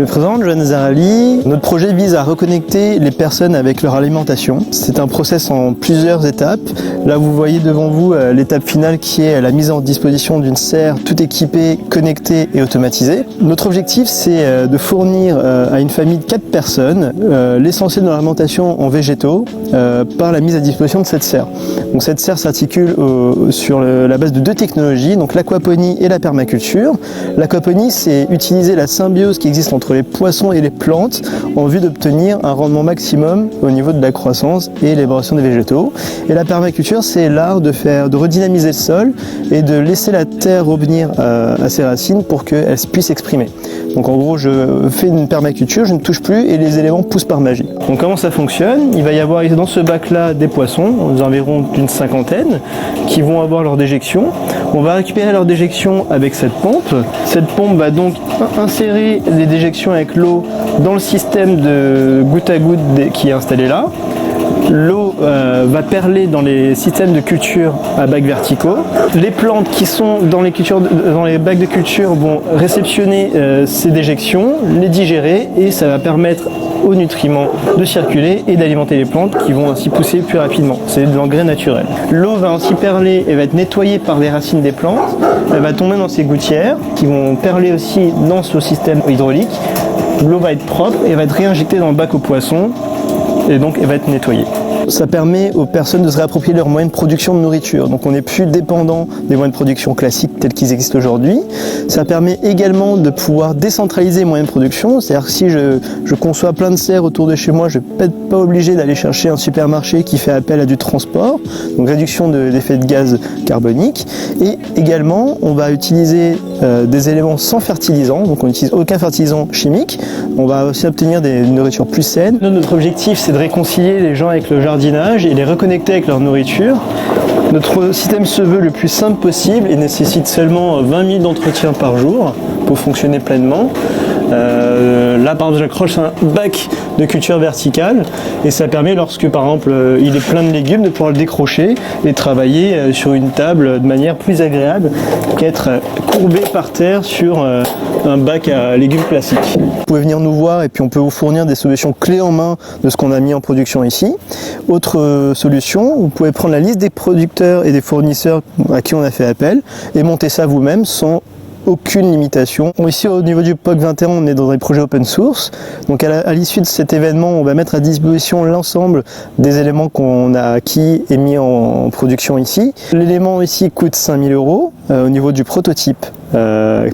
me présente, Johannes Zarali. Notre projet vise à reconnecter les personnes avec leur alimentation. C'est un process en plusieurs étapes. Là, vous voyez devant vous l'étape finale qui est la mise en disposition d'une serre tout équipée, connectée et automatisée. Notre objectif, c'est de fournir à une famille de 4 personnes l'essentiel de leur alimentation en végétaux par la mise à disposition de cette serre. Donc cette serre s'articule sur la base de 2 technologies, donc l'aquaponie et la permaculture. L'aquaponie, c'est utiliser la symbiose qui existe entre les poissons et les plantes en vue d'obtenir un rendement maximum au niveau de la croissance et l'élaboration des végétaux. Et la permaculture, c'est l'art de redynamiser le sol et de laisser la terre revenir à ses racines pour qu'elle puisse s'exprimer. Donc en gros, je fais une permaculture, je ne touche plus et les éléments poussent par magie. Donc comment ça fonctionne? Il va y avoir dans ce bac-là des poissons, environ d'une 50aine, qui vont avoir leur déjection. On va récupérer leur déjection avec cette pompe. Cette pompe va donc insérer les déjections avec l'eau dans le système de goutte à goutte qui est installé là. L'eau va perler dans les systèmes de culture à bacs verticaux. Les plantes qui sont dans les bacs de culture vont réceptionner ces déjections, les digérer et ça va permettre aux nutriments de circuler et d'alimenter les plantes qui vont ainsi pousser plus rapidement. C'est de l'engrais naturel. L'eau va ainsi perler et va être nettoyée par les racines des plantes. Elle va tomber dans ces gouttières qui vont perler aussi dans ce système hydraulique. L'eau va être propre et va être réinjectée dans le bac aux poissons et donc elle va être nettoyée. Ça permet aux personnes de se réapproprier leurs moyens de production de nourriture. Donc on n'est plus dépendant des moyens de production classiques tels qu'ils existent aujourd'hui. Ça permet également de pouvoir décentraliser les moyens de production. C'est-à-dire que si je conçois plein de serres autour de chez moi, je ne vais peut-être pas obligé d'aller chercher un supermarché qui fait appel à du transport. Donc réduction d'effet de gaz carbonique. Et également, on va utiliser des éléments sans fertilisant. Donc on n'utilise aucun fertilisant chimique. On va aussi obtenir une nourriture plus saine. Notre objectif, c'est de réconcilier les gens avec le jardinage et les reconnecter avec leur nourriture. Notre système se veut le plus simple possible et nécessite seulement 20 000 d'entretien par jour pour fonctionner pleinement. Là par exemple j'accroche un bac de culture verticale et ça permet lorsque par exemple il est plein de légumes de pouvoir le décrocher et travailler sur une table de manière plus agréable qu'être courbé par terre sur un bac à légumes classique. Vous pouvez venir nous voir et puis on peut vous fournir des solutions clés en main de ce qu'on a mis en production ici. Autre solution, vous pouvez prendre la liste des producteurs et des fournisseurs à qui on a fait appel et monter ça vous-même sans aucune limitation. Ici au niveau du POC 21, on est dans des projets open source. Donc à l'issue de cet événement, on va mettre à disposition l'ensemble des éléments qu'on a acquis et mis en production ici. L'élément ici coûte 5 000 € au niveau du prototype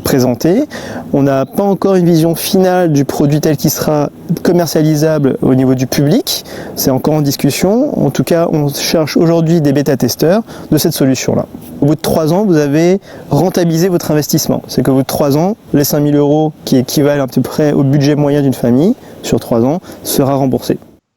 présenté. On n'a pas encore une vision finale du produit tel qu'il sera commercialisable au niveau du public. C'est encore en discussion. En tout cas, on cherche aujourd'hui des bêta-testeurs de cette solution-là. Au bout de 3 ans, vous avez rentabilisé votre investissement. C'est qu'au bout de 3 ans, les 5 000 € qui équivalent à peu près au budget moyen d'une famille sur 3 ans sera remboursé.